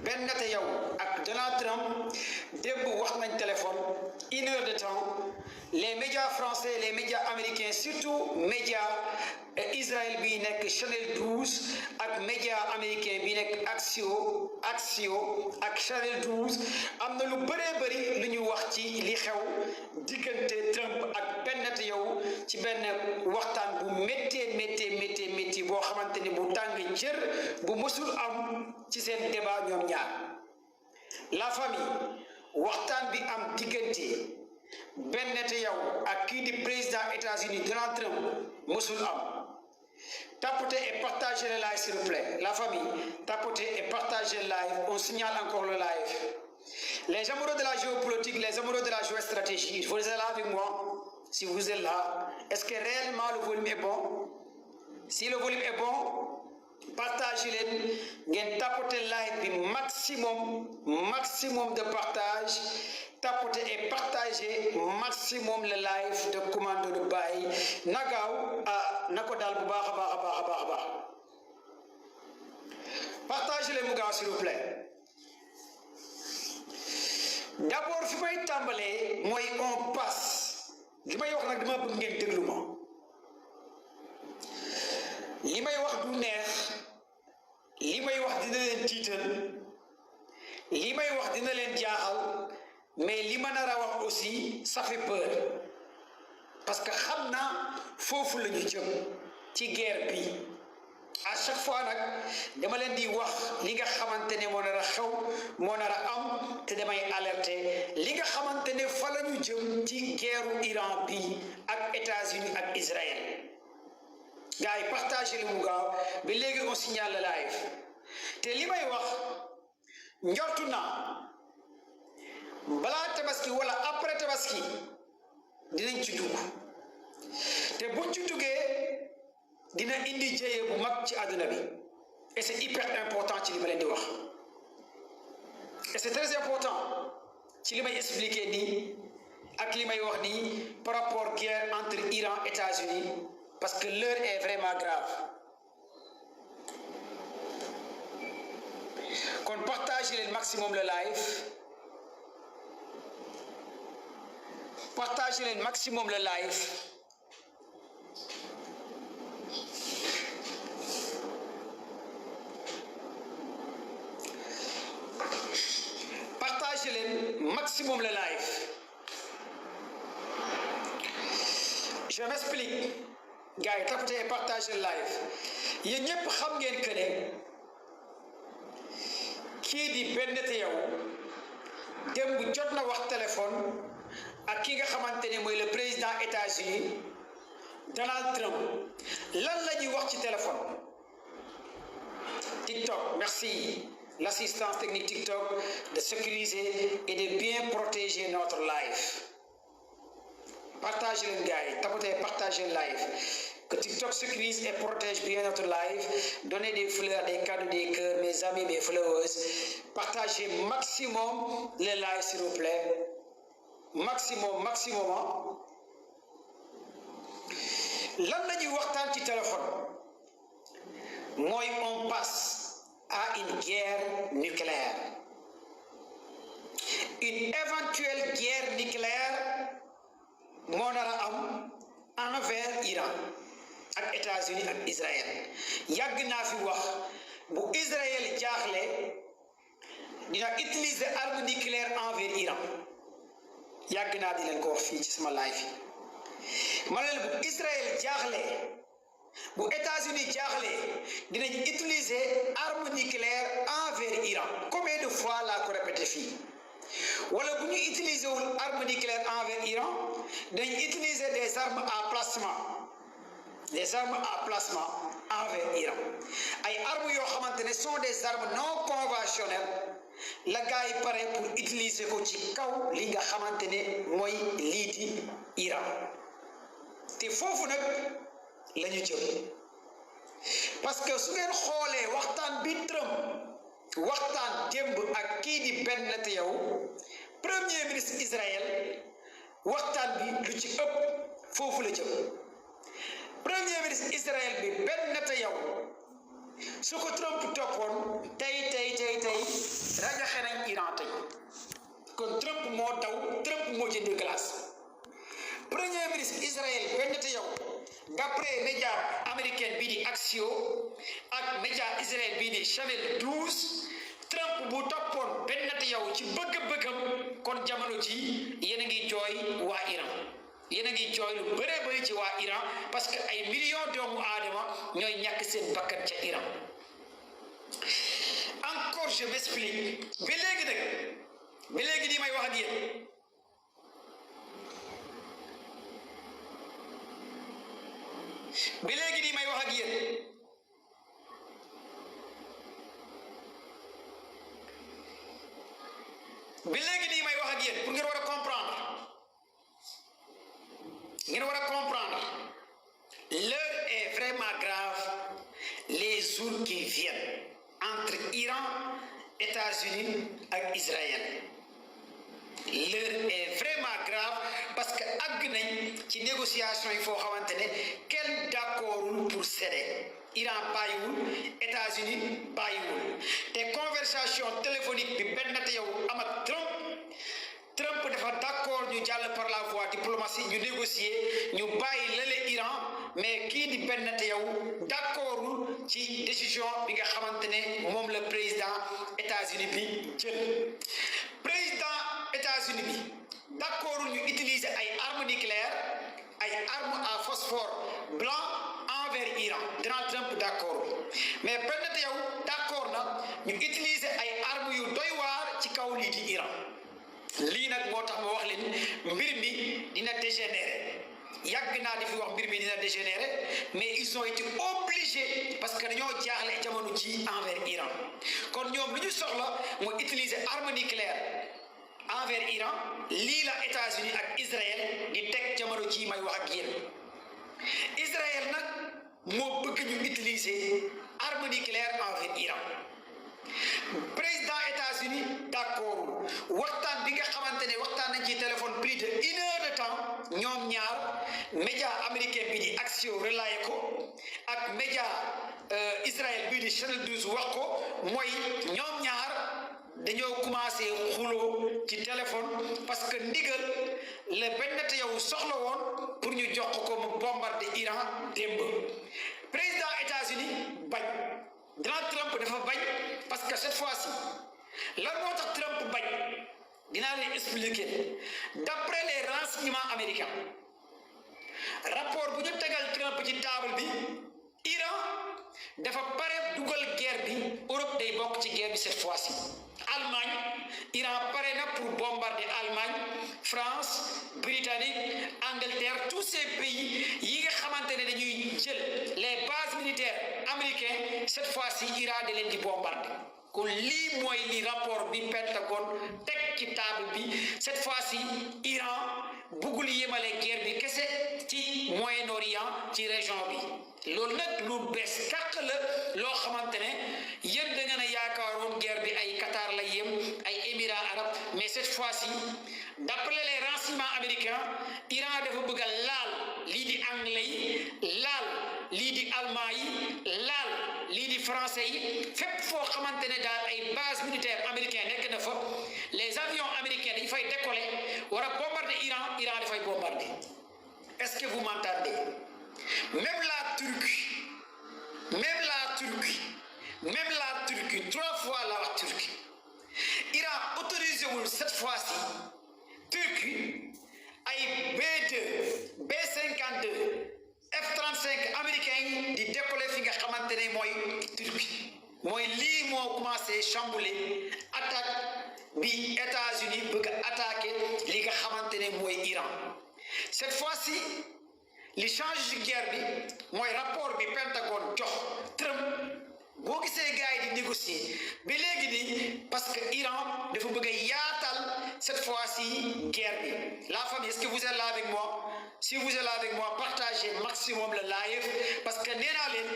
Ben Netanyahu ak Donald Trump démb wax nañ téléphone 1 heure de temps les médias français les médias américains surtout médias Israël bi nekk Channel 12 ak média américain bi nekk Axios ak Channel 12 am na lu bëree bëri lu ñu wax ci li xew diggante Trump ak Ben Netanyahu ci benn waxtaan bu métti boo xamante ni bu tàng jër bu mësul am ci seen débat ñoom ñaar la famille waxtaan bi am diggante Ben Netanyahu ak kii di président États-Unis Donald Trump mësul am tapotez et partagez le live s'il vous plaît la famille tapotez et partagez le live on signale encore le live les amoureux de la géopolitique les amoureux de la géostratégie vous êtes là avec moi si vous êtes là est-ce que réellement le volume est bon si le volume est bon partagez leen ngeen tapoter live bi maximum de partage tapoter et partager maximum le live de commando de Baye nagaaw na ko daal bu baax a baax partagez leen mu gaaw s'il vous plaît d'abord fi may tàmbalee mooy on passe li may wax nag dama bëgg ngeen déglu ma li may wax du neex li may wax dina leen tiital li may wax dina leen jaaxal mais li ma nar a wax aussi ça fait peur parce que xam naa foofu la ñu jëm ci guerre bi à chaque fois nag dama leen di wax li nga xamante ne moo nar a xew moo nar a am te damay alerter li nga xamante ne fa la ñu jëm ci guerru Iran bi ak États-Unis ak Israël gars yi partagé li mu gaaw ba léegi on signale le live te li may wax njortu naa balaa tabaski wala après tabaski dinañ ci dugg te buñ ci duggee dina indi jéye bu mag ci àdduna bi et c'est hyper important ci li ma leen di wax et c'est très important ci li may expliquer nii ak li may wax nii par rapport guerre entre Iran et États-Unis parce que l'heure est vraiment grave kon partagez leen maximum le live partagez leen maximum le live partagez leen maximum le live je m'explique gars yi tapotez et partagez le live yéen ñëpp xam ngeen que ne kii di Ben Netanyahu démb jot na wax téléphone ak ki nga xamante ne mooy le président États-Unis Donald Trump lan la ñuy wax ci téléphone TikTok merci l'assistance technique TikTok de sécuriser et de bien protéger notre live partagez leen gars yi tapotez partagez le live que TikTok sécurise et protège bien notre live donnez des fleurs des cadeaux des cœurs mes amis mes followers partagez maximum le live s'il vous plaît maximum lan la ñuy waxtaan ci téléphone mooy on passe à une guerre nucléaire une éventuelle guerre nucléaire moo nar a am envers Iran ak États-Unis ak Israël yàgg naa fi wax bu Israël jaaxle dina utiliser arme nucléaire envers Iran yàgg naa di leen ko wax fii ci sama live yi ma leen bu Israël jaaxle bu États-Unis jaaxle dinañ utiliser arme nucléaire envers Iran combien de fois laa ko répété fii wala bu ñu utiliser wul arme nucléaire envers Iran dañ utiliser des armes à placement envers Iran ay armes yoo xamante ne sont des armes non conventionnelles la gars yi pare pour utiliser ko ci kaw li nga xamante ne mooy lii di Iran te foofu nag la ñu jëm parce que su ngeen xoolee waxtaan bi Trump waxtaan démb ak kii di Ben Netanyahu premier ministre Israël waxtaan bi lu ci ëpp foofu la jëm premier ministre Israël bi Ben Netanyahu su ko Trump toppoon tey Israël benn te yow d'après média américain bii di Axios ak média Israël bii di Channel 12 Trump bu toppoon benn te yow ci bëgg-bëggam kon jamono ji yéen a ngi jooy waa Iran yéen a ngi jooy lu bëree bëri ci waa Iran parce que ay millions doomu aadama ñooy ñàkk seen bakkan ca Iran. Encore je m'explique ba léegi nag ba léegi nii may wax ak yéen ba léegi nii may wax ak yéen ba léegi nii may wax ak yéen pour ngeen war a comprendre l'heure est vraiment grave les jours qui viennent entre Iran États-Unis ak Israël l'heure est vraiment grave parce que àgg nañ ci négociation yi foo xamante ne kenn d'accordul pour céder Iran bàyyiwul États-Unis bàyyiwul te conversation téléphonique bi benn te yow am ak Trump dafa d'accord ñu jàll par la voie diplomatique ñu négocier ñu bàyyi lale Iran mais kii di benn te yow d'accordul ci décision bi nga xamante ne moom la président États-Unis bi jël président États-Unis bi d'accordul ñu utiliser ay armes nucléaires ay armes à phosphore blanc envers Iran Donald Trump d'accord mais benn te yow d'accord na ñu utiliser ay armes yu doy waar ci kaw lii di Iran lii nag moo tax ma wax leen mbir mi dina dégénérer yàgg naa di fi wax mbir mi dina dégénérer mais ils ont été obligés parce que dañoo jaaxle jamono ji envers Iran kon ñoom lu ñu soxla mooy utiliser arme nucléaire envers Iran lii la États-Unis ak Israël di teg jamono ji may wax ak yéen Israël nag moo bëgg ñu utiliser arme nucléaire envers Iran président États-Unis d'accord waxtaan bi nga xamante ne waxtaan nañ ci téléphone plus de 1 heure de temps ñoom ñaar média américain bi di Axios relayé ko ak média Israël bii di Channel 12 wax ko mooy ñoom ñaar dañoo commencé xuloo ci téléphone parce que ndigal la benn te yow soxla woon pour ñu jox ko mu bombarder Iran démb président États-Unis bañ Donald Trump dafa bañ parce que cette fois-ci lan moo tax Trump bañ dinaa leen expliquer d'après les renseignements américains rapport bu ñu tegal Trump ci table bi Iran dafa pare dugal guerre bi Europe day bokk ci guerre bi cette fois-ci Allemagne Iran pare na pour bombarder Allemagne France Britannique Angleterre tous ces pays yi nga xamante ne dañuy jël les bases militaires américaines cette fois-ci Iran da leen di bombarder kon lii mooy li rapport bi Pentagone teg ci table bi cette fois-ci Iran buggul yemale guerre bi kese ci Moyen-Orient ci région bi loolu nag lu bees tàq la loo xamante ne yéen da ngeen a yaakaaroon guerre bi ay Qatar la yem ay Émirats arabes mais cette fois-ci d'après les renseignements américains Iran dafa bëgg a laal lii di anglais yi laal lii di allemand yi laal lii di français yi fépp foo xamante ne daal ay bases militaires américaines nekk na fa les avions américains dañu fay décoller war a bombarder Iran dafay bombarder est-ce que vous m'entendez même la Turquie 3 fois la Turquie Iran autorisé wul cette fois-ci Turquie ay B2 B52 F-35 américains yi di décoller fi nga xamante ne mooy Turquie mooy lii moo commencé chambouler attaque bi États-Unis bëgg a attaquer li nga xamante ne mooy Iran cette fois-ci li change ci guerre bi mooy rapport bi Pentagone jox Trump boo gisee gars yi di négocier ba léegi nii parce que Iran dafa bëgg a yaatal cette fois-ci guerre bi la famille est-ce que vous êtes là avec moi si vous êtes là avec moi partagez maximum le live parce que nee naa leen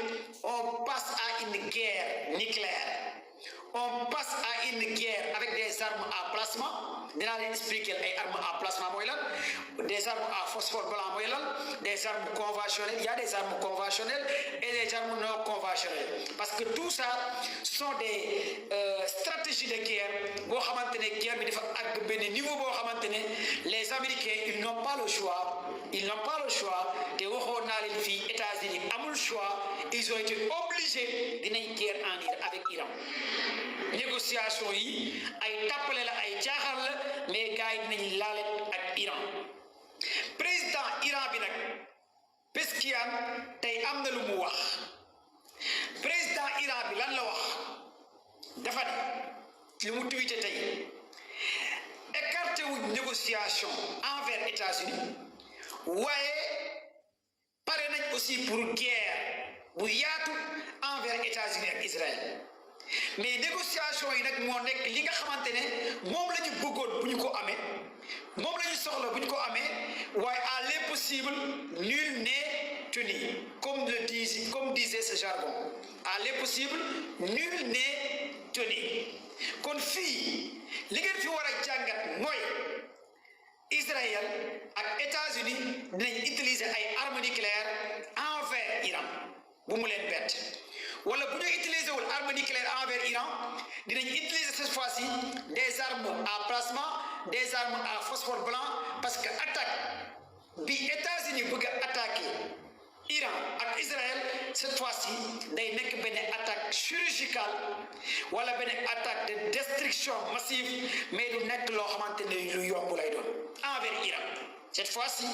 on passe à une guerre nucléaire on passe à une guerre avec des armes à plasma dinaa leen expliquer ay armes à plasma mooy lan, des armes à phosphore blanc mooy lan, des armes conventionnelles, il y a des armes conventionnelles et des armes non conventionnelles parce que tout ça ce sont des stratégies de guerre boo xamante ne guerre bi dafa àgg benn niveau boo xamante ne les Américains ils n'ont pas le choix te waxoon naa leen fii États-Unis amul choix, ils ont été obligés dinañ guerre en Iran avec Iran. Négociation yi ay tàppale la ay caaxaan la mais gars yi dinañ laale ak Iran. Président Iran bi nag Pezeshkian tey am na lu mu wax. Président Iran bi lan la wax dafa ne lu mu tweeté tey écarté wu négociation envers États-Unis waaye pare nañ aussi pour guerre bu yaatu envers États-Unis ak Israël. Mais négociation yi nag moo nekk li nga xamante ne moom la ñu bëggoon bu ñu ko amee moom la ñu soxla bu ñu ko amee waaye à l'impossible nul n'est tenu comme disait ce jargon, à l'impossible nul n'est tenu. Kon fii li ngeen fi war a jàngat mooy Israël ak États-Unis dinañ utiliser ay armes nucléaires envers Iran bu mu leen bett. Wala bu ñu utiliser wul arme nucléaire envers Iran dinañ utiliser cette fois-ci des armes à plasma, des armes à phosphore blanc parce que attaque bi États-Unis bëgg a attaquer Iran ak Israël cette fois-ci day nekk benn attaque chirurgicale wala benn attaque de destruction massive mais du nekk loo xamante ne lu yomb lay doon envers Iran. Cette fois-ci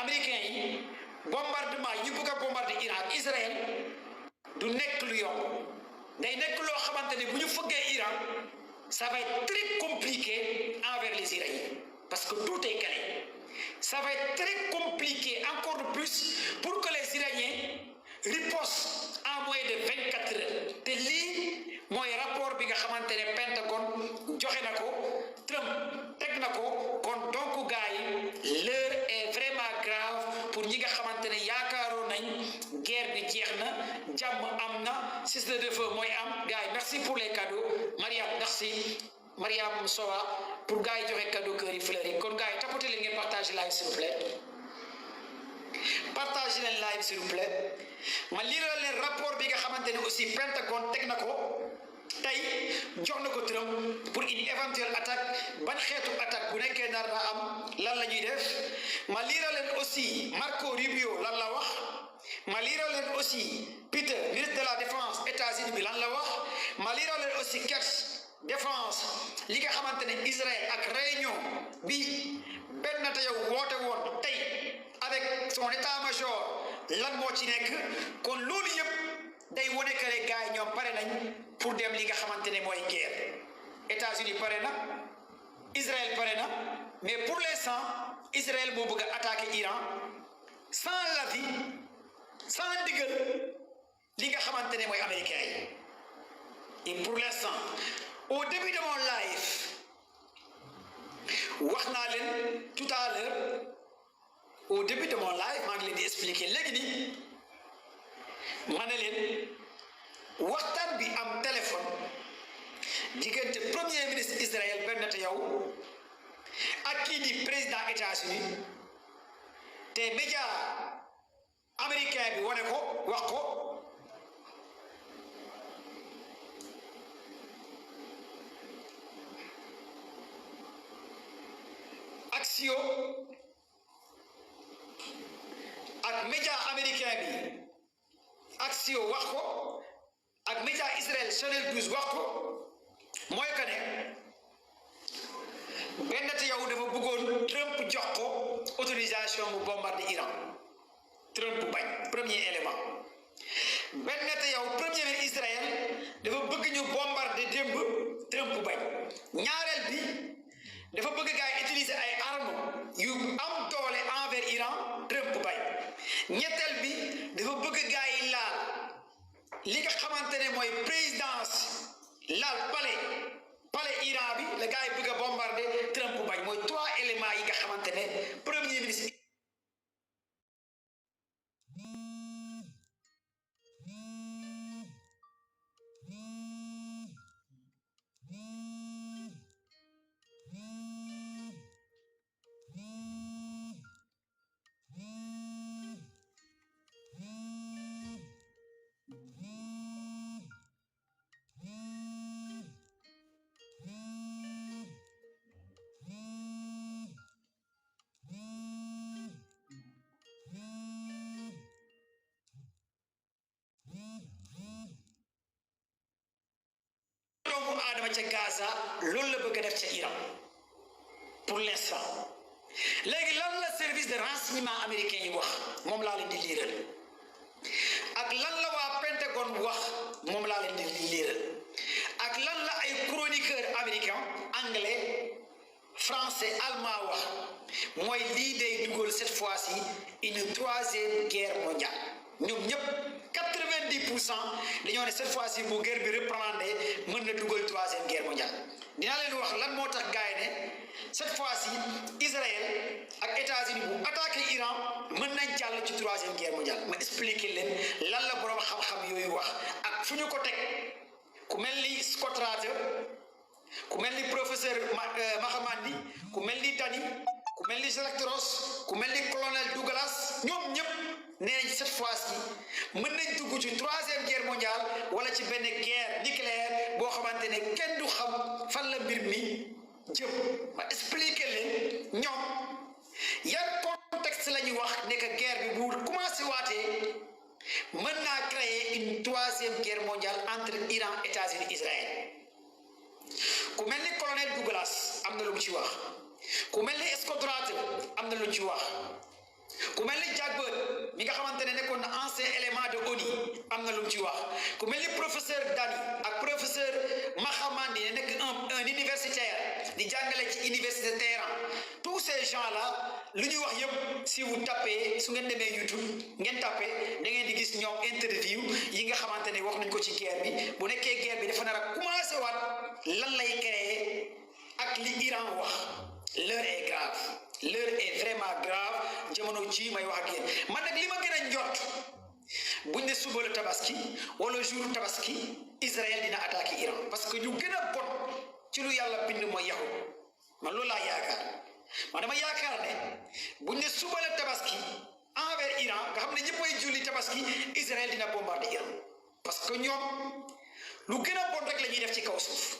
américains yi bombardement yi bëgg a bombarder Iran ak Israël du nekk lu yomb day nekk loo xamante ne bu ñu fëggee Iran ça va être très compliqué envers les Iraniens parce que tout est calé. Ça va être très compliqué encore de plus pour que les Iraniens ripostent en moins de 24 heures te lii mooy rapport bi nga xamante ne Pentagone joxe na ko Trump teg na ko kon donc gars yi l'heure est vraiment grave pour ñi nga xamante ne yaakaaroon nañ guerre bi jeex na jàmm am na cessez le feu mooy am gars yi. Merci pour les cadeaux Mariam, merci Mariam Sowa pour gars yi joxe cadeau cœur yi fleur yi. Kon gars yi tapoter leen ngeen partager live s'il vous plaît, partager leen live s'il vous plaît. ma liiral leen rapport bi nga xamante ne aussi Pentagone teg na ko tey jox na ko Trump pour une éventuelle attaque ban xeetu attaque bu nekkee nar na am lan la ñuy def. ma liiral leen aussi Marco Rubio lan la wax. ma liiral leen aussi Peter ministre de la défense États-Unis bi lan la wax. ma liiral leen aussi Kurtz défense li nga xamante ne Israël ak réunion bi benn na yow woote woon tey avec son état-major lan moo ci nekk. kon loolu yëpp day wone que les gars yi ñoom pare nañ pour dem li nga xamante ne mooy guerre. États-Unis pare na, Israël pare na, mais pour l'instant Israël moo bëgg a attaquer Iran sans l'avis sans ndigal li nga xamante ne mooy américain yi. Et pour l'instant au début de mon live wax naa leen tout à l'heure au début de mon live maa ngi leen di expliquer léegi nii ma ne leen waxtaan bi am téléphone diggante premier ministre Israël Benjamin Netanyahu ak kii di président États-Unis te média américain bi wane ko wax ko. Axios ak média américain bi Axios wax ko ak média Israël Channel 12 wax ko mooy que ne Benjamin Netanyahu dafa bëggoon Trump jox ko autorisation mu bombarder Iran. Trump bañ. Premier élément. Benjamin Netanyahu premier ministre Israël dafa bëgg ñu bombarder démb Trump bañ. ñaareel bi dafa bëgg gars yi utiliser ay armes yu am doole envers Iran Trump bañ. ñetteel bi dafa bëgg gars yi laal li nga xamante ne mooy présidence laal palais Iran bi la gars yi bëgg a bombarder Trump bañ. mooy trois éléments yi nga xamante ne premier ministre aadama ca Gaza loolu la bëgg a def ca Iran pour l'instant léegi lan la service de renseignement américain yi wax moom laa leen di liiral ak lan la waa Pentagone wax moom laa leen di liiral ak lan la ay chroniqueur américain anglais français allemand wax mooy lii day dugal cette fois-ci une troisième guerre mondiale ñoom ñëpp 90% dañoo ne cette fois-ci bu guerre bi reprendre mën na dugal troisième guerre mondiale dinaa leen wax lan moo tax gaay ne cette fois-ci Israël ak États-Unis bu attaqué Iran mën nañ jàll ci troisième guerre mondiale ma expliquer leen lan la borom xam-xam yooyu wax ak fu ñu ko teg ku mel ni Scott Rather ku mel ni professeur Mahamandi ku mel ni Dani ku mel ni Jacques Ross ku mel ni colonel Douglas ñoom ñëpp nee nañ cette fois-ci mën nañ dugg ci troisième guerre mondiale wala ci benn guerre nucléaire boo xamante ne kenn du xam fan la mbir mi jëm ma expliquer leen ñoom yan contexte la ñuy wax ne que guerre bi bu commencé waatee mën naa créer une troisième guerre mondiale entre Iran États-Unis Israël ku mel ni colonel Douglas am na lu mu ci wax ku mel ni Scott Rather am na lu mu ci wax ku mel ni Jack Bird mi nga xamante ne nekkoon na ancien élément de ONU am na lu mu ci wax ku mel ni professeur Dani ak professeur Mahamandi ne nekk un universitaire di jàngale ci université Téhéran tous ces gens là lu ñuy wax yëpp si vous tapez su ngeen demee YouTube ngeen tapé da ngeen di gis ñoom interview yi nga xamante ne wax nañ ko ci guerre bi bu nekkee guerre bi dafa nar a commencé waat lan lay créer ak li Iran wax l'heure est grave l'heure est vraiment grave jamono ji may wax ak yéen man nag li ma gën a njort buñ ne suba la tabaski wala jour tabaski Israël dina attaqué Iran parce que ñu gën a bon ci lu yàlla bind mooy yahud man loolu laa yaakaar man dama yaakaar ne buñ ne suba la tabaski envers Iran nga xam ne ñëppay julli tabaski Israël dina bombarder Iran parce que ñoom lu gën a bon rek la ñuy def ci kaw suuf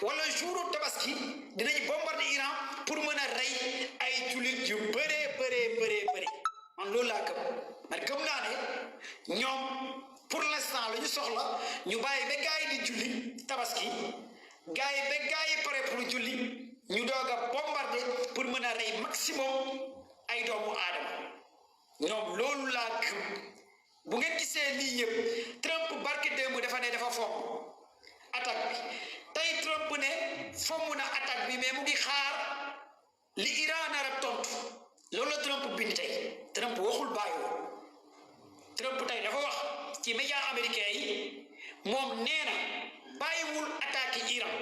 wala jouru tabaski dinañ bombarder Iran pour mën a rey ay jullit yu bëree man loolu laa gëm man gëm naa ne ñoom pour l'instant la ñu soxla ñu bàyyi ba gaa yi di julli tabaski gaa yi ba gaa yi pare pour julli ñu doog a bombarder pour mën a rey maximum ay doomu aadama ñoom loolu laa gëm bu ngeen gisee lii yëpp Trump barke démb dafa ne dafa fomm attaque bi tey Trump ne fomm na attaque bi mais mu ngi xaar li Iran nar a tontu loolu la Trump bind tey Trump waxul bàyyiwul Trump tey dafa wax ci média américain yi moom nee na bàyyiwul attaqué Iran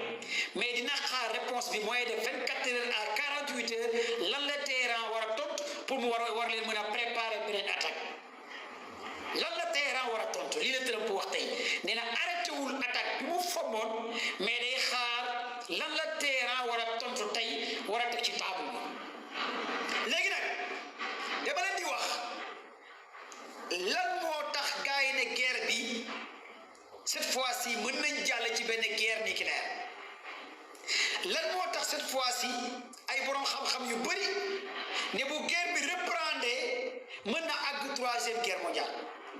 mais dina xaar réponse bi moins de 24 heures à 48 heures lan la Téhéran war a tontu pour mu war leen mën a préparer beneen attaque lan la Téhéran war a tontu lii la Trump wax tey nee na arrêté wul attaque bi mu fommoon mais day xaar lan la Téhéran war a tontu tey war a teg ci table bi léegi nag dama leen di wax lan moo tax gars yi ne guerre bi cette fois-ci mën nañ jàll ci benn guerre nucléaire lan moo tax cette fois-ci ay borom xam-xam yu bëri ne bu guerre bi reprendre mën na àgg troisième guerre mondiale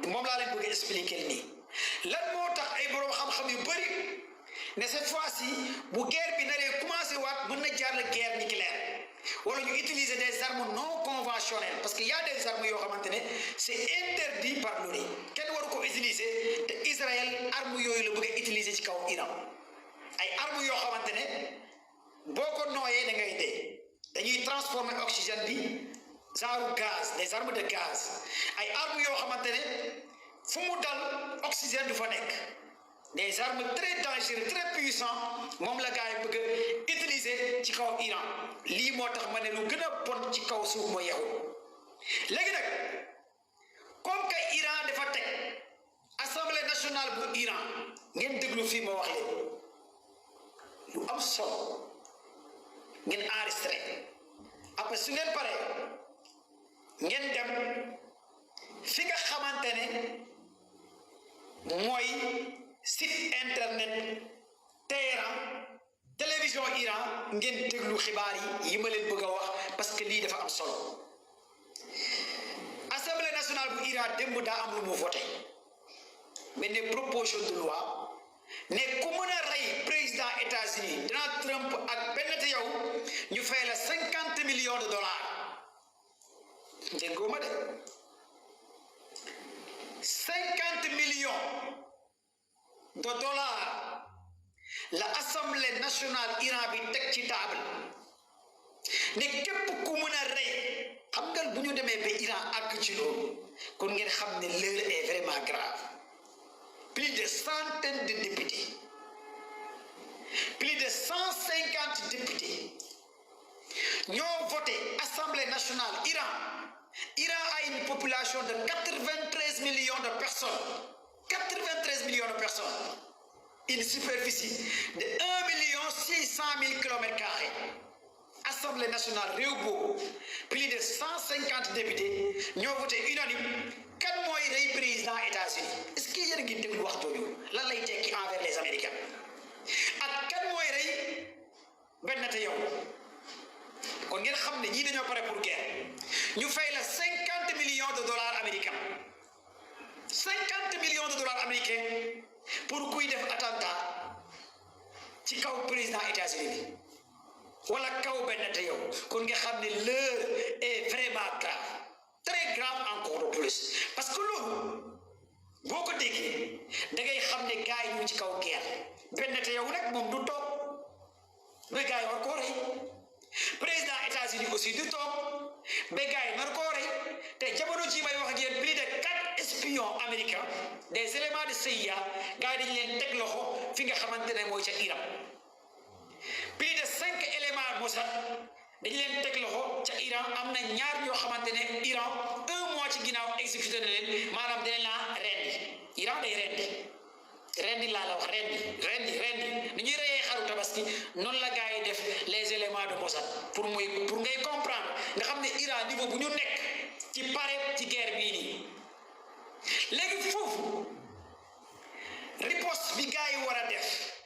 moom laa leen bëgg a expliquer nii lan moo tax ay borom xam-xam yu bëri ne cette fois-ci bu guerre bi naree commencé waat mën na jaar la guerre nucléaire wala ñu utiliser des armes non conventionnelles parce que y a des armes yoo xamante ne c'est interdit par l'ONU kenn waru ko utiliser te Israël armes yooyu la bëgg a utiliser ci kaw Iran ay armes yoo xamante ne boo ko nooyee da ngay dee dañuy transformer oxygène bi genre gaz des armes de gaz ay armes yoo xamante ne fu mu dal oxygène du fa nekk des armes très dangereuses très puissantes moom la gars yi bëgg a utiliser ci kaw Iran lii moo tax ma ne lu gën a bon ci kaw suuf mooy yahud léegi nag comme que Iran dafa teg assemblée nationale bu Iran ngeen déglu fii ma wax leen lu am solo ngeen enregistré après su ngeen paree ngeen dem fi nga xamante ne mooy site internet Téhéran télévision Iran ngeen déglu xibaar yi ma leen bëgg a wax parce que lii dafa am solo assemblée nationale bu Iran démb daa am lu mu voté benn proposition de loi ne ku mën a rey président États-Unis Donald Trump ak Ben Netanyahu ñu fay la $50 millions déggoo ma de 50 millions $, la assemblée nationale Iran bi teg ci table ne képp ku mën a rey xam nga bu ñu demee ba Iran àgg ci loolu kon ngeen xam ne l'heure est vraiment grave. Plus de centaines de députés, plus de 150 députés ont voté Assemblée nationale Iran. Iran a une population de 93 millions de personnes. 93 millions de personnes. Une superficie de 1 600 000 km². Assemblée nationale Réubo, plus de 150 députés ont voté unanime. Kan mooy rey président États-Unis est-ce que yéen a ngi déglu wax jooju lan lay tekki envers les Américains ak kan mooy rey Ben Netanyahu kon ngeen xam ne ñii dañoo pare pour guerre ñu fay la $50 millions américains 50 millions de dollars américains pour kuy def attentat ci kaw président États-Unis bi wala kaw Ben Netanyahu kon nga xam ne l'heure est vraiment grave. Très grave encore de plus parce que loolu boo ko déggee da ngay xam ne gars yi ñu ci kaw guerre Ben Netanyahu nag moom du toog ba gars yi war koo rey président États-Unis aussi du toog ba gars yi nar koo rey te jamono ji may wax ak yéen plus de 4 espions américains des éléments de CIA gars yi dañu leen teg loxo fi nga xamante ne mooy ca Iran plus de 5 éléments Mossad dañu leen teg loxo ca Iran am na ñaar ñoo xamante ne Iran 1 mois ci ginnaaw exécuté na leen maanaam dinañ la rendi Iran day rendi laa la wax rendi ni ñuy reyee xaru tabaski noonu la gars yi def les éléments de Mossad pour ngay comprendre nga xam ne Iran niveau bu ñu nekk ci pare ci guerre bii nii léegi foofu riposte bi gars yi war a def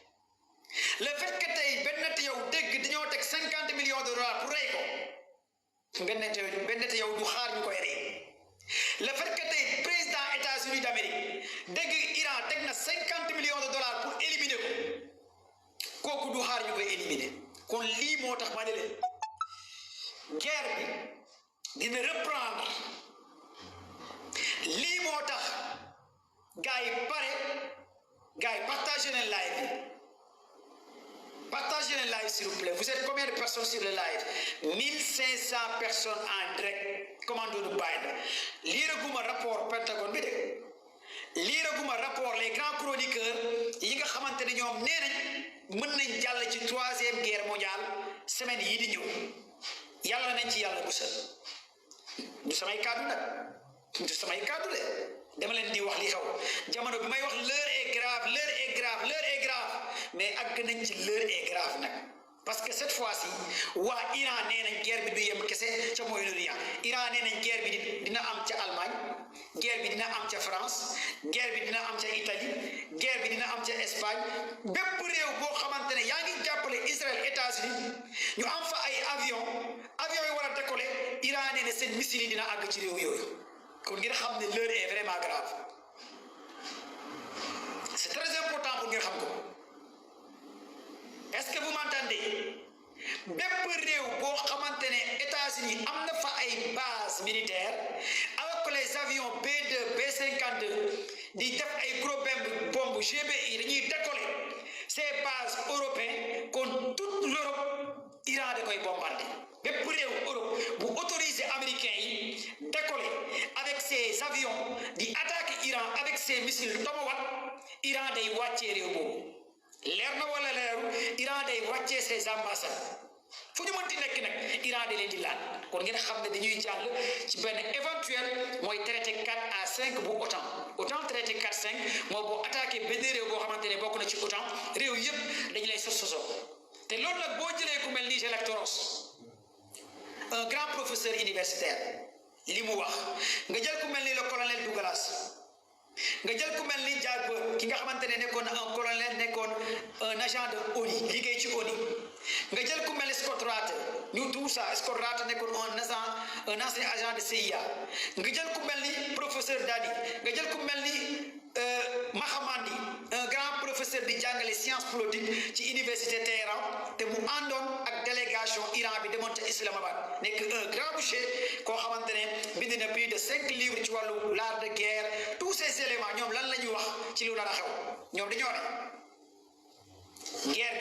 le fait que tey Ben Netanyahu dégg dañoo teg $50 millions pour rey ko Ben Netanyahu du xaar ñu koy rey le fait que tey président États-Unis d'Amérique dégg Iran teg na $50 millions pour éliminer ko kooku du xaar ñu koy éliminer kon lii moo tax ma ne leen guerre bi dina reprendre lii moo tax gars yi pare gars yi partagé leen live bi. Partagez le live s'il vous plaît. Vous êtes combien de personnes sur le live? 1500 personnes en direct. Commando de Biden. Lire rapport Pentagone bi de. Lire rapport les grands chroniqueurs yi nga xamante ne ñoom nee nañ mën nañ jàll ci 3e guerre mondiale semaine yi di ñëw yàlla nañ ci yàlla musal du samay kàddu nag du samay kàddu de dama leen di wax li xaw jamono bi may wax l'heure est grave mais àgg nañ ci l'heure est grave nag parce que cette fois-ci waa Iran nee nañ guerre bi du yem kese ca Moyen-Orient Iran nee nañ guerre bi dina am ca Allemagne guerre bi dina am ca France guerre bi dina am ca Italie guerre bi dina am ca Espagne bépp réew boo xamante ne yaa ngi jàppale Israël États-Unis ñu am fa ay avion yi war a décoller Iran nee na seen missile yi dina àgg ci réew yooyu kon ngeen xam ne l'heure est vraiment grave c'est très important pour ngeen xam ko est-ce que vous m'entendez bépp réew boo xamante ne États-Unis am na fa ay bases militaires alors que les avions B2 B52 di def ay gros bombes GBI dañuy décoller ces bases européennes kon toute l'Europe Iran da koy bombarder bépp réew Europe bu autorisé américains yi décoller avec ses avions di attaquer Iran avec ses missiles Tomahawk Iran day wàccee réew boobu leer na wala leeru Iran day wàccee ses ambassades fu ñu mënti nekk nag Iran da leen di laal kon ngeen xam ne dañuy jàll ci benn éventuel mooy traité 4-5 bu OTAN traité 4-5 moo boo attaqué benn réew boo xamante ne bokk na ci OTAN réew yëpp dañu lay sosoo te loolu nag boo jëlee ku mel ni Galactoros un grand professeur universitaire li mu wax nga jël ku mel ni le colonel Douglas nga jël ku mel ni Jack Byrd ki nga xamante ne nekkoon un colonel nekkoon un agent de ONU liggéey ci ONU nga jël ku mel ni Scott Rattle ñu tout ça est-ce que Rata nekkoon un ancien agent de CIA nga jël ku mel ni professeur Dadi nga jël ku mel ni Mahamandi un grand professeur di jàngale science politique ci université Téhéran te mu àndoon ak délégation Iran bi demoon ca Islamabad nekk un grand boucher koo xamante ne bind na plus de 5 livres ci wàllu l'art de guerre tous ces éléments ñoom lan la ñuy wax ci lu nar a xew ñoom dañoo ne guerre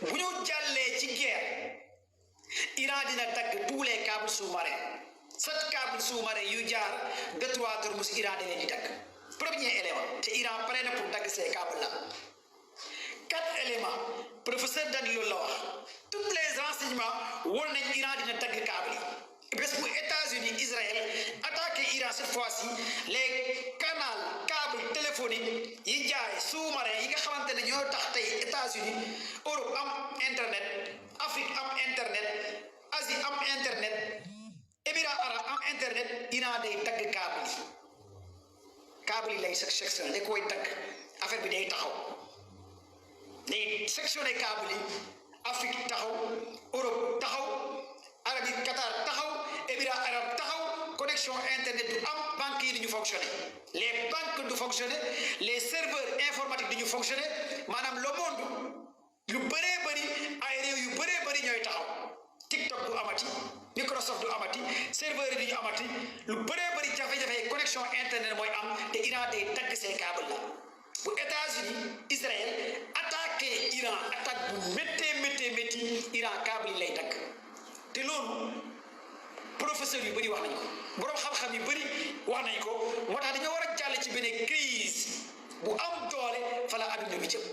bi bu ñu jàllee ci guerre Iran dina dagg tous les câbles sous-marins 7 câbles sous-marins yu jaar détroit d'Ormuz Iran da leen di dagg premier élément te Iran pare na pour dagg ces câbles là 4 éléments professeur Dani loolu la wax tous les renseignements wol nañ Iran dina dagg câbles yi bés bu États-Unis Israël attaqué Iran cette fois-ci les canaux câbles téléphoniques yi jaay sous-marins yi nga xamante ne ñoo tax tey États-Unis Europe am internet Afrique am internet Asie am internet Émirats arabes am internet Iran day dagg câble yi lay sectionné da koy dagg affaire bi day taxaw day sectionné câble yi Afrique taxaw Europe taxaw Arabie Qatar taxaw Émirats arabes taxaw connexion internet du am banques yi du ñu fonctionner les banques du fonctionner les serveurs informatiques du ñu fonctionner maanaam le monde lu bëree bëri ay réew yu bëree bëri ñooy taxaw TikTok du amati Microsoft du amati serveur yi du ñu amati lu bëree bëri jafe-jafe connexion internet mooy am te Iran day dagg ces câbles la bu États-Unis Israël attaqué Iran attaque bu métti Iran câble yi lay dagg te loolu professeur yu bëri wax nañ ko boroom xam-xam yu bëri wax nañ ko moo tax dañoo war a jàll ci benn crise bu am doole fa la adduna bi jëm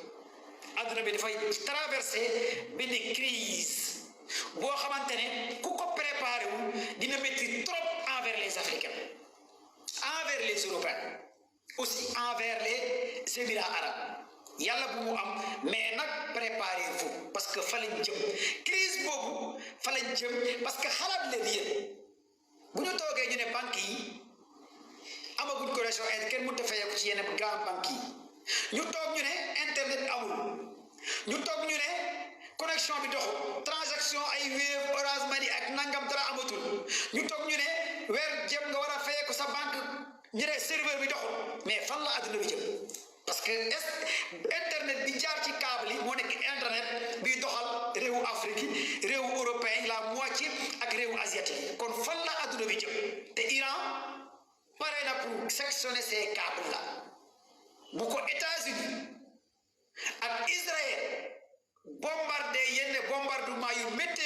adduna bi dafay traversé benn crise boo xamante ne ku ko préparé wu dina métti trop envers les Africains envers les Européens aussi envers les Émirats arabes yàlla bu mu am mais nag préparez-vous parce que fa lañ jëm crise boobu fa lañ jëm parce que xalaat leen yéen bu ñu toogee ñu ne banques yi amaguñ connexion kenn mënut a fayeeku ci yenn grand banques yi ñu toog ñu ne internet amul ñu toog ñu ne connexion bi doxul transaction ay Wave Orange Money ak nangam dara amatul ñu toog ñu ne weer jëm nga war a fayeeku sa banque ñu ne serveur bi doxul mais fan la adduna bi jëm parce que internet bi jaar ci câble yi moo nekk internet bi doxal réewu Afrique yi réewu européen la moitié ak réewu asiatique yi kon fan la adduna bi jëm te Iran pare na pour sectionner ces câbles là bu ko États-Unis ak Israël bombardé yenn bombardement yu métti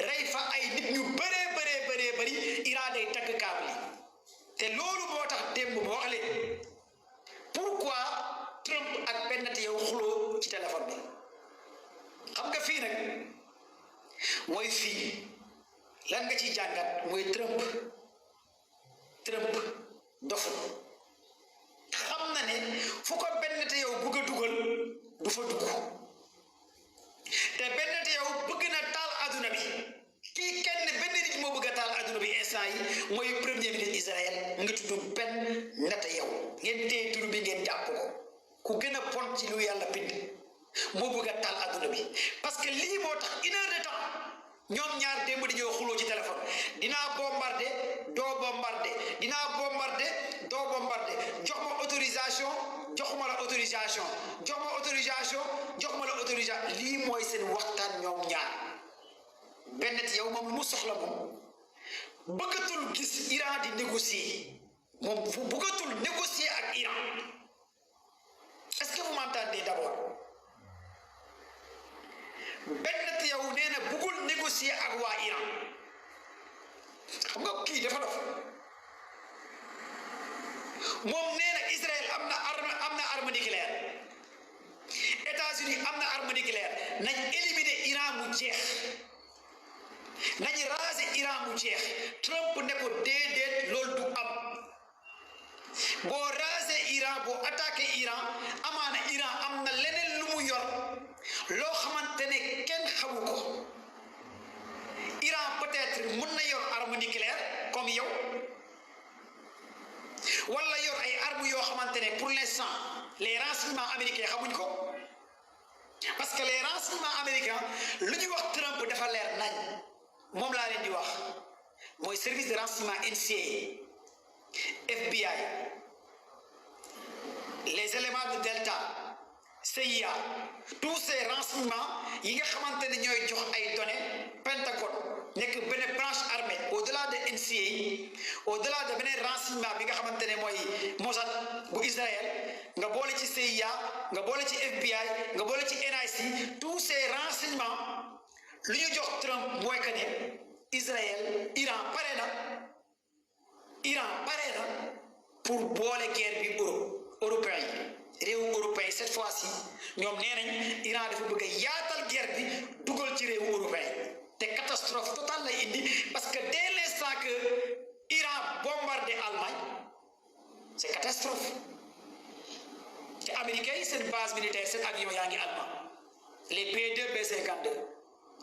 rey fa ay nit ñu bëri Iran day tagg câble yi te loolu moo tax démb mu wax leen pourquoi Trump ak Bennett yow xuloo ci téléphone bi xam nga fii nag mooy fii lan nga ciy jàngat mooy Trump doful xam na ne fu ko Bennett yow bëgg a dugal du fa dugg te Bennett yow bëgg na taal adduna bi kii kenn benn nit moo bëgg a taal adduna bi instant yi mooy premier ministre Israël nga tudd Bennett yow ngeen téye tur bi ngeen jàpp ko ku gën a bon ci lu yàlla bind moo bëgg a taal adduna bi parce que lii moo tax 1 heure de temps ñoom ñaar démb dañoo xuloo ci téléphone dinaa bombardé doo bombardé dinaa bombardé doo bombardé jox ma autorisation joxuma la autorisation jox ma autorisation joxuma la autorisation lii mooy seen waxtaan ñoom ñaar Bennett yow moom lu mu soxla moom bëggatul gis Iran di négocier moom fu bëggatul négocier ak Iran est-ce que vous m'entendez d'abord Bennett yow nee na bëggul négocier ak waa Iran xam nga kii dafa dof moom nee na Israël am na arme nucléaire États-Unis am na arme nucléaire nañ éliminer Iran mu jeex nañ raser Iran mu jeex Trump ne ko déedéet loolu du am boo raser Iran boo attaqué Iran amaana Iran am na leneen lu mu yor loo xamante ne kenn xamu ko Iran peut-être mën na yor arme nucléaire comme yow wala yor ay armes yoo xamante ne pour l'instant les renseignements américains xamuñ ko parce que les renseignements américains lu ñuy wax Trump dafa leer moom laa leen di wax mooy service de renseignement NCA FBI les éléments de Delta CIA tous ces renseignements yi nga xamante ne ñooy jox ay données Pentagone nekk benn branche armée au-delà de NCA au-delà de beneen renseignement bi nga xamante ne mooy Mossad bu Israël nga boole ci CIA nga boole ci FBI nga boole ci NIC tous ces renseignements lu ñu jox Trump mooy que ne Israël Iran pare na pour boole guerre bi européen yi réewu européen cette fois-ci ñoom nee nañ Iran dafa bëgg a yaatal guerre bi dugal ci réewu européen te catastrophe totale lay indi parce que dès l'instant que Iran bombardé Allemagne c'est catastrophe te américains yi seen base militaire seen avion yaa ngi allemand les B2 B52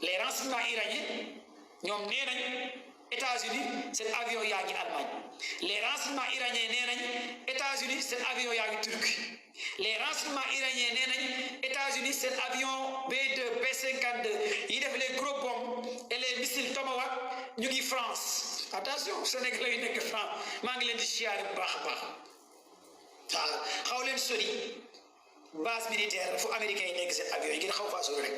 les renseignements iraniens ñoom nee nañ États-Unis seen avion yaa ngi Allemagne les renseignements iraniens nee nañ États-Unis seen avion yaa ngi Turquie les renseignements iraniens nee nañ États-Unis seen avion B2 B52 yi def les gros bombes et les missiles Tomahawk ñu ngi France attention Sénégal yi nekk France maa ngi leen di siyaare bu baax a baax waaw xaw leen sori base militaire fu américains yi nekk seen avion yi ngeen xaw faa sori rek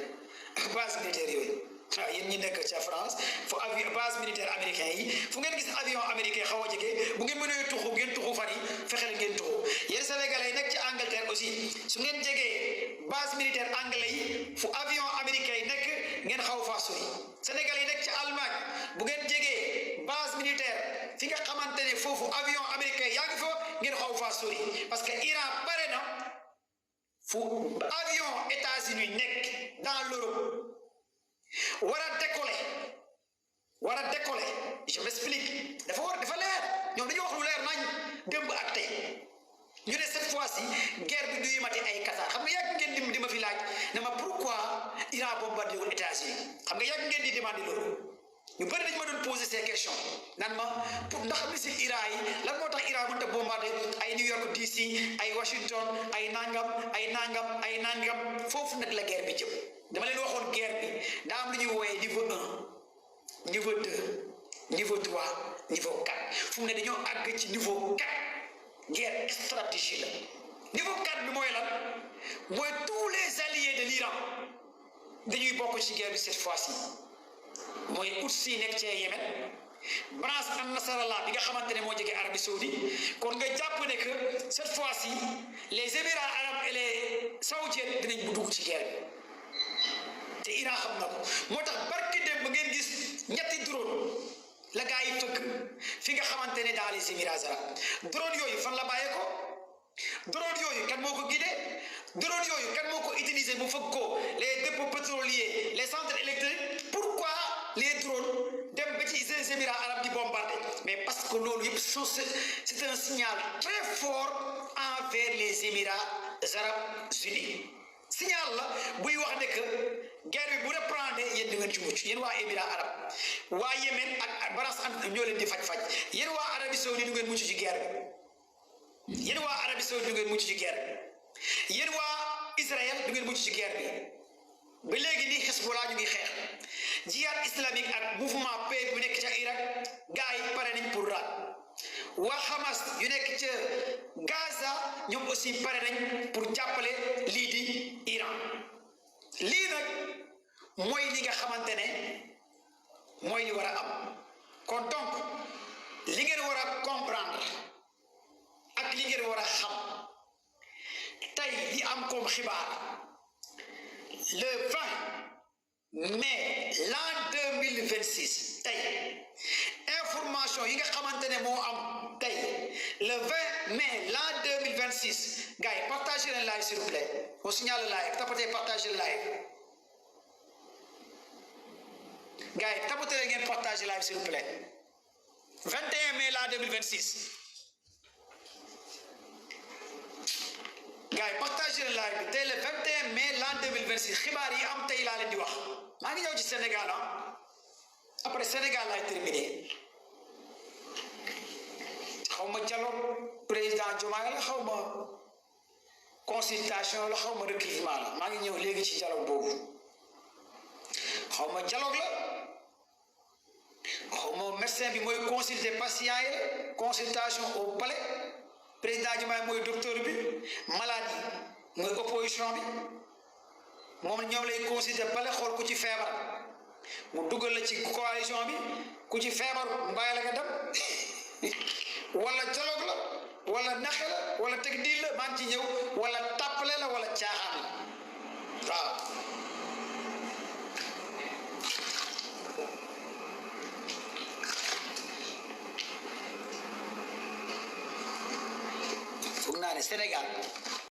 base militaire yooyu waaw yéen ñi nekk ca France fu avion base militaire américain yi fu ngeen gis avion américain xaw a jege bu ngeen mënee tuxu ngeen tuxu fan yi fexeel ngeen tuxu yéen Sénégalais yi nekk ci Angleterre aussi su ngeen jegee base militaire anglais yi fu avion américain yi nekk ngeen xaw faa sori Sénégalais yi nekk ci Allemagne bu ngeen jegee base militaire fi nga xamante ne foofu avion américain yaa ngi fa ngeen xaw faa sori parce que Iran pare na fu avion États-Unis nekk dans l'Europe war a décoller je m'explique dafa leer ñoom dañu wax lu leer nañ démb ak tey ñu ne cette fois-ci guerre bi du yimati ay Qatar xam nga yàgg ngeen di ma fi laaj ne ma pourquoi Iran bombardé wul États-Unis xam nga yàgg ngeen di demander loolu ñu bëri dañu ma doon poser ces questions nan ma pour ndax missile Iran yi lan moo tax Iran mënut a bombardé ay New York DC ay Washington ay nangam foofu nag la guerre bi jëm dama leen waxoon guerre bi daa am lu ñuy wooyee niveau 1 niveau 2 niveau 3 niveau 4 fu mu ne dañoo àgg ci niveau 4 guerre stratégie la niveau 4 bi mooy lan mooy tous les alliés de l'Iran dañuy bokk ci guerre bi cette fois-ci mooy Houthi nekk ci Yémen branche an-Nasrallah bi nga xamante ne moo jege Arabie Saoudite kon nga jàpp ne que cette fois-ci les Émirats arabes et les Saoudiens dinañ bu dugg ci guerre bi te Iran xam na ko moo tax barki dem ba ngeen gis ñetti drone la gaa yi fëkk fi nga xamante ne dans les Émirats arabes drone yooyu fan la bàyyee ko drone yooyu kan moo ko guidé drone yooyu kan moo ko utilisé mu fëkk ko les dépôts pétroliers les centres électriques pourquoi les drones dem ba ci les Émirats arabes di bombardé mais parce que loolu yëpp c'est un signal très fort envers les Émirats arabes unis signal la buy wax ne que guerre bi bu reprendre yéen di ngeen ci mucc yéen waa Émirats arabes waa Yémen ak branche am ñoo leen di faj-faj yéen waa Arabie Saoudite du ngeen mucc ci guerre bi yéen waa Arabie Saoudite du ngeen mucc ci guerre bi yéen waa Israël du ngeen mucc ci guerre bi ba léegi nii Hezbollah ñu ngi xeex jihad islamique ak mouvement paix bu nekk ca Irak gars yi pare nañ pour raad waa Hamas yu nekk ca Gaza ñoom aussi pare nañ pour jàppale lii di Iran lii nag mooy li nga xamante ne mooy li war a am kon donc li ngeen war a comprendre ak li ngeen war a xam tey li am comme xibaar le 20 mai l'an 2026 tey information yi nga xamante ne moo am tey le 20 mai l'an 2026 gars yi partagez le live s'il vous plaît on signale le live tapotez partagez le live gars yi tapotez ngeen partagez le live s'il vous plaît 21 mai l'an 2026 gars yi partagez le live bi tey le 21 mai l'an 2026 xibaar yi am tey laa leen di wax maa ngi ñëw ci Sénégal après Sénégal laay terminé xaw ma dialogue président Diomaye la xaw ma consultation la xaw ma recrutement la maa ngi ñëw léegi ci dialogue boobu xaw ma dialogue la médecin bi mooy consulter patient yi consultation au palais président Diomaye mooy docteur bi malade yi mooy opposition bi moom ñoom lay consulter palais xool ku ci feebar mu dugal la ci coalition bi ku ci feebar mbàyyi la nga dem wala dialogue la wala naxe la wala teg diil la maa ngi ci ñëw wala tàppale la wala caaxaan la waaw foog naa ne Sénégal